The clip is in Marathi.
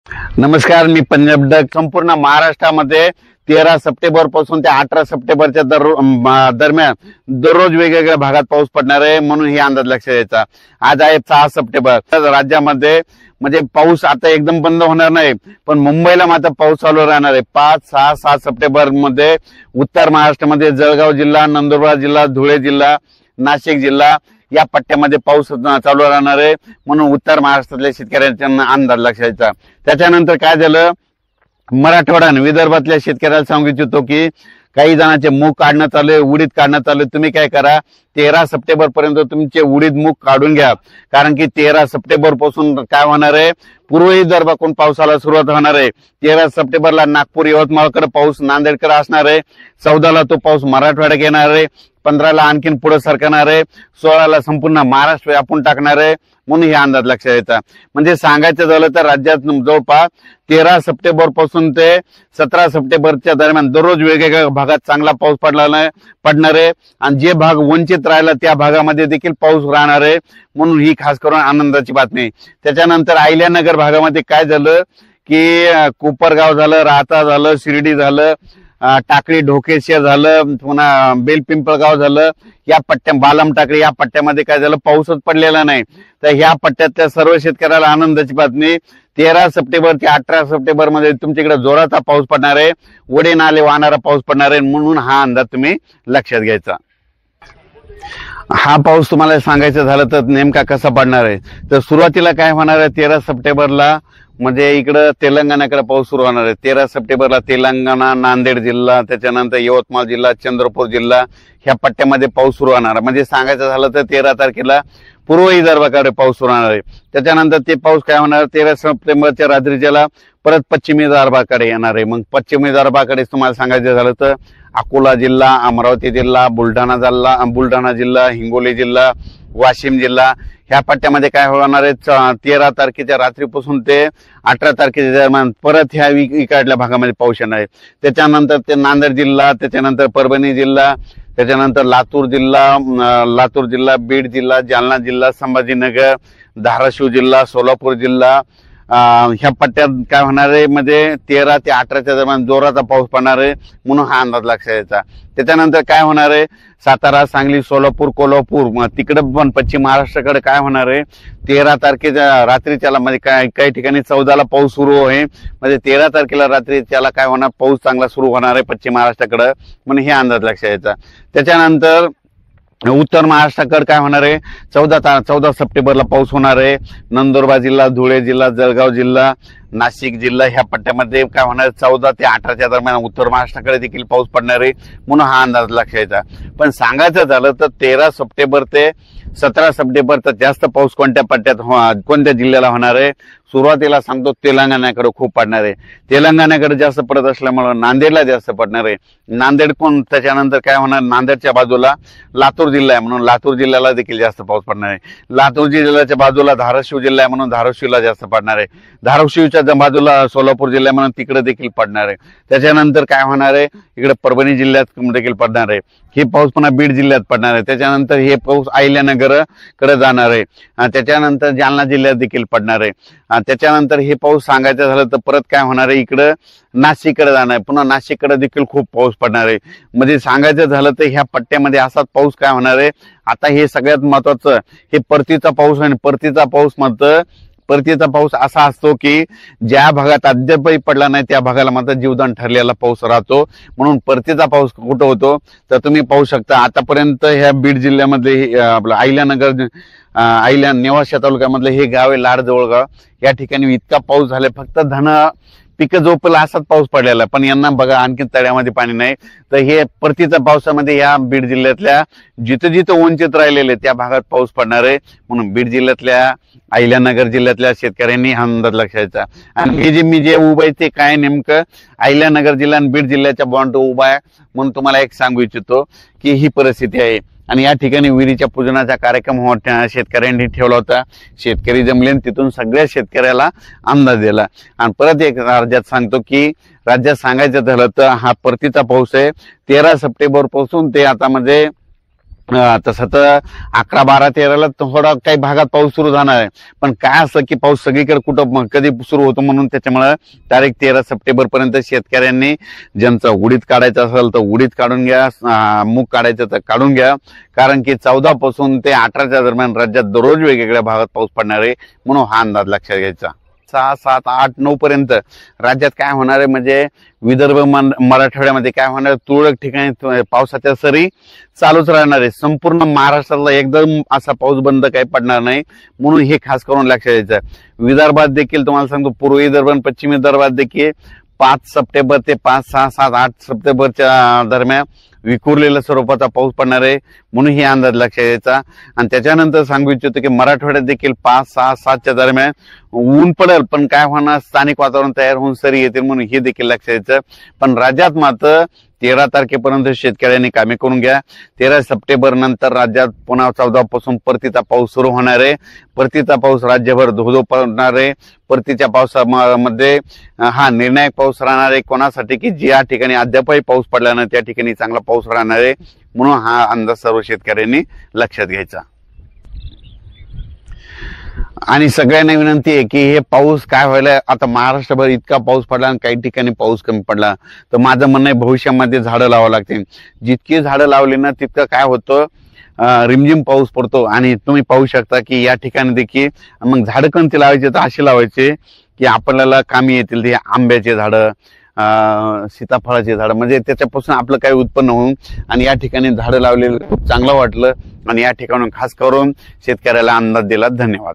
नमस्कार, मी पंजाब डक. संपूर्ण महाराष्ट्रामध्ये 13 सप्टेंबर पासून ते 18 सप्टेंबरच्या दरम्यान दररोज वेगवेगळ्या भागात पाऊस पडणार आहे, म्हणून हे अंदाज लक्षात घ्यायचा. आज आहे 6 सप्टेंबर. राज्यामध्ये म्हणजे पाऊस आता एकदम बंद होणार नाही, पण मुंबईला मात्र पाऊस चालू राहणार आहे. 5, 6, 7 सप्टेंबर मध्ये उत्तर महाराष्ट्रामध्ये जळगाव जिल्हा, नंदुरबार जिल्हा, धुळे जिल्हा, नाशिक जिल्हा या पट्ट्यामध्ये पाऊस चालू राहणार आहे, म्हणून उत्तर महाराष्ट्रातल्या शेतकऱ्यांचा अंदाज लक्षात घ्यायचा. त्याच्यानंतर काय झालं, मराठवाडा आणि विदर्भातल्या शेतकऱ्याला सांगू इच्छितो की काही जणांचे मूग काढण्यात आले, उडीद काढण्यात आले. तुम्ही काय करा, 13 सप्टेंबर पर्यंत तुमचे उडीद मूग काढून घ्या, कारण की 13 सप्टेंबर पासून काय होणार आहे, पूर्व विदर्भाकडून पावसाला सुरुवात होणार आहे. 13 सप्टेंबरला नागपूर, यवतमाळकडे पाऊस, नांदेडकडे असणार आहे. 14ला तो पाऊस मराठवाड्यात येणार आहे. 15ला आणखीन पुढे सरकणार आहे. 16ला संपूर्ण महाराष्ट्र व्यापून टाकणार आहे, म्हणून हे अंदाज लक्षात येतात. म्हणजे सांगायचं झालं तर राज्यात जवळपास 13 सप्टेंबर पासून ते 17 सप्टेंबरच्या दरम्यान दररोज वेगवेगळ्या भागात चांगला पाऊस पडणार आहे, आणि जे भाग वंचित राहिला त्या भागामध्ये देखील पाऊस राहणार आहे, म्हणून ही खास करून आनंदाची बातमी. त्याच्यानंतर अहिल्यानगर भागामध्ये काय झालं की कोपरगाव झालं, राहता झालं, शिर्डी झालं, टाकळी ढोकेश्वर झालं, पुन्हा बेलपिंपळगाव झालं, या पट्ट्या बालम टाकळी या पट्ट्यामध्ये काय झालं, पाऊसच पडलेला नाही. तर ह्या पट्ट्यातल्या सर्व शेतकऱ्याला आनंदाची बातमी. 13 सप्टेंबर ते 18 सप्टेंबर मध्ये तुमच्याकडे जोराचा पाऊस पडणार आहे, ओढे नाले वाहणारा पाऊस पडणार आहे, म्हणून हा अंदाज तुम्ही लक्षात घ्यायचा. हा पाऊस तुम्हाला सांगायचं झालं तर नेमका कसा पडणार आहे, तर सुरुवातीला काय होणार आहे, 13 सप्टेंबरला म्हणजे इकडं तेलंगणाकडे पाऊस सुरू होणार आहे. 13 सप्टेंबरला तेलंगणा, नांदेड जिल्हा, त्याच्यानंतर यवतमाळ जिल्हा, चंद्रपूर जिल्हा ह्या पट्ट्यामध्ये पाऊस सुरू होणार. म्हणजे सांगायचं झालं तर 13 तारखेला पूर्व विदर्भाकडे पाऊस सुरू होणार आहे. त्याच्यानंतर ते पाऊस काय होणार, 13 सप्टेंबरच्या रात्रीच्याला परत पश्चिमी विदर्भाकडे येणार आहे. मग पश्चिम विदर्भाकडे तुम्हाला सांगायचं झालं तर अकोला जिल्हा, अमरावती जिल्हा, बुलढाणा जिल्हा, हिंगोली जिल्हा, वाशिम जिल्हा ह्या पट्ट्यामध्ये काय होणार आहे, 13 तारखेच्या रात्रीपासून ते 18 तारखेच्या दरम्यान परत ह्या इकडल्या भागामध्ये पाऊस येणार आहे. त्याच्यानंतर ते नांदेड जिल्हा, त्याच्यानंतर परभणी जिल्हा, त्याच्यानंतर लातूर जिल्हा, बीड जिल्हा, जालना जिल्हा, संभाजीनगर, धाराशिव जिल्हा, सोलापूर जिल्हा ह्या पट्ट्यात काय होणार आहे, म्हणजे 13 ते 18च्या दरम्यान जोराचा पाऊस पडणार आहे, म्हणून हा अंदाज लक्षात यायचा. त्याच्यानंतर काय होणार आहे, सातारा, सांगली, सोलापूर, कोल्हापूर तिकडे पण पश्चिम महाराष्ट्राकडे काय होणार आहे, 13 तारखेच्या रात्रीच्याला म्हणजे काही ठिकाणी 14ला पाऊस सुरू आहे, म्हणजे 13 तारखेला रात्रीच्याला काय होणार, पाऊस चांगला सुरू होणार आहे पश्चिम महाराष्ट्राकडे, म्हणून हे अंदाज लक्षात यायचा. त्याच्यानंतर उत्तर महाराष्ट्राकडे काय होणार आहे, 14 सप्टेंबरला पाऊस होणार आहे. नंदुरबार जिल्हा, धुळे जिल्हा, जळगाव जिल्हा, नाशिक जिल्हा ह्या पट्ट्यामध्ये काय होणार, 14 ते 18च्या दरम्यान उत्तर महाराष्ट्राकडे देखील पाऊस पडणार आहे, म्हणून हा अंदाज लक्षात यायचा. पण सांगायचं झालं तर 13 सप्टेंबर ते 17 सप्टेंबर तर जास्त पाऊस कोणत्या पट्ट्यात कोणत्या जिल्ह्याला होणार आहे, सुरुवातीला सांगतो तेलंगणाकडे खूप पडणार आहे. तेलंगणाकडे जास्त पडत असल्यामुळे नांदेडला जास्त पडणार आहे. नांदेड कोण त्याच्यानंतर काय होणार, नांदेडच्या बाजूला लातूर जिल्हा आहे, म्हणून लातूर जिल्ह्याला देखील जास्त पाऊस पडणार आहे. लातूर जिल्ह्याच्या बाजूला धाराशिव जिल्हा आहे, म्हणून धाराशिवला जास्त पडणार आहे. धाराशिवच्या बाजूला सोलापूर जिल्हा म्हणून तिकडे देखील पडणार आहे. त्याच्यानंतर काय होणार आहे, इकडे परभणी जिल्ह्यात देखील पडणार आहे. हे पाऊस पुन्हा बीड जिल्ह्यात पडणार आहे. त्याच्यानंतर हे पाऊस अहिल्यानगर कडे जाणार आहे. त्याच्यानंतर जालना जिल्ह्यात देखील पडणार आहे. त्याच्यानंतर हे पाऊस सांगायचं झालं तर परत काय होणार आहे, इकडं नाशिककडे जाणार आहे, पुन्हा नाशिककडे देखील खूप पाऊस पडणार आहे. म्हणजे सांगायचं झालं तर ह्या पट्ट्यामध्ये असाच पाऊस काय होणार आहे. आता हे सगळ्यात महत्वाचं, हे परतीचा पाऊस आहे. परतीचा पाऊस म्हणतं, परतीचा पाऊस असा असतो की ज्या भागात अद्यापही पडला नाही त्या भागाला मात्र जीवदान ठरलेला पाऊस राहतो, म्हणून परतीचा पाऊस कुठं होतो तर तुम्ही पाहू शकता. आतापर्यंत ह्या बीड जिल्ह्यामधले आपलं अहिल्या नेवासा तालुक्यामधलं हे गाव आहे लाडजवळगाव, या ठिकाणी इतका पाऊस झालाय, फक्त पिकं झोपला असाच पाऊस पडलेला, पण यांना बघा आणखी तळ्यामध्ये पाणी नाही. तर हे परतीच्या पावसामध्ये या बीड जिल्ह्यातल्या जिथं जिथं वंचित राहिलेले त्या भागात पाऊस पडणार आहे, म्हणून बीड जिल्ह्यातल्या अहिल्यानगर जिल्ह्यातल्या शेतकऱ्यांनी हा अंदाज लक्षायचा. आणि हे जे मी जे उभं आहे ते काय, नेमकं अहिल्यानगर जिल्हा आणि बीड जिल्ह्याच्या बॉन्ड उभा आहे, म्हणून तुम्हाला एक सांगू इच्छितो की ही परिस्थिती आहे. आणि या ठिकाणी विहिरीच्या पूजनाचा कार्यक्रम शेतकऱ्यांनी ठेवला होता. शेतकरी जमले, तिथून सगळ्या शेतकऱ्याला अंदाज दिला. आणि परत एक राज्यात सांगतो की राज्यात सांगायचं झालं तर हा परतीचा पाऊस आहे 13 सप्टेंबर पासून ते आता म्हणजे तसं तर 11, 12, 13ला थोडा काही भागात पाऊस सुरू झाणार आहे, पण काय असं की पाऊस सगळीकडे कुठं कधी सुरू होतो, म्हणून त्याच्यामुळे तारीख 13 सप्टेंबर पर्यंत शेतकऱ्यांनी ज्यांचं उडीद काढायचं असेल तर उडीद काढून घ्या, मूग काढायचं तर काढून घ्या, कारण की 14 पासून ते 18च्या दरम्यान राज्यात दररोज वेगवेगळ्या भागात पाऊस पडणार आहे, म्हणून हा अंदाज लक्षात घ्यायचा. 6, 7, 8, 9 पर्यंत राज्यात काय होणार आहे, म्हणजे विदर्भ मराठवाड्यामध्ये काय होणार, तुरळक ठिकाणी पावसाच्या सरी चालूच राहणार आहे. संपूर्ण महाराष्ट्राला एकदम असा पाऊस बंद काही पडणार नाही, म्हणून हे खास करून लक्षात द्यायचं. विदर्भात देखील तुम्हाला सांगतो, पूर्व विदर्भ आणि पश्चिम विदर्भात देखील 5 सप्टेंबर ते 5, 6, 7, 8 सप्टेंबरच्या दरम्यान विखुरलेल्या स्वरूपाचा पाऊस पडणार आहे, म्हणून ही अंदाज लक्षात द्यायचा. आणि त्याच्यानंतर सांगू इच्छितो की मराठवाड्यात देखील 5, 6, 7च्या दरम्यान ऊन पडेल, पण काय होणार, स्थानिक वातावरण तयार होऊन सरी येतील, म्हणून हे देखील लक्षात द्यायचं. पण राज्यात मात्र 13 तारखेपर्यंत शेतकऱ्यांनी कामे करून घ्या. 13 सप्टेंबर नंतर राज्यात पुन्हा 14 पासून परतीचा पाऊस सुरू होणार आहे. परतीचा पाऊस राज्यभर धोधो पडणार आहे. परतीच्या पावसामध्ये हा निर्णायक पाऊस राहणार आहे कोणासाठी, की ज्या ठिकाणी अद्यापही पाऊस पडला नाही त्या ठिकाणी चांगला पाऊस राहणार आहे, म्हणून हा अंदाज सर्व शेतकऱ्यांनी लक्षात घ्यायचा. आणि सगळ्यांना विनंती आहे की हे पाऊस काय व्हायला, आता महाराष्ट्रभर इतका पाऊस पडला आणि काही ठिकाणी पाऊस कमी पडला, तर माझं म्हणणं आहे भविष्यामध्ये झाडं लावावं लागतील. जितकी झाडं लावली ना तितकं काय होतं, रिमझिम पाऊस पडतो. आणि तुम्ही पाहू शकता की या ठिकाणी देखील मग झाडं कोणती लावायची, तर अशी लावायचे की आपल्याला कामी येतील. ते आंब्याचे झाडं, सीताफळाचे झाडं, म्हणजे त्याच्यापासून आपलं काही उत्पन्न होऊन. आणि या ठिकाणी झाडं लावलेलं खूप चांगलं वाटलं, आणि या ठिकाणून खास करून शेतकऱ्याला अंदाज दिला. धन्यवाद.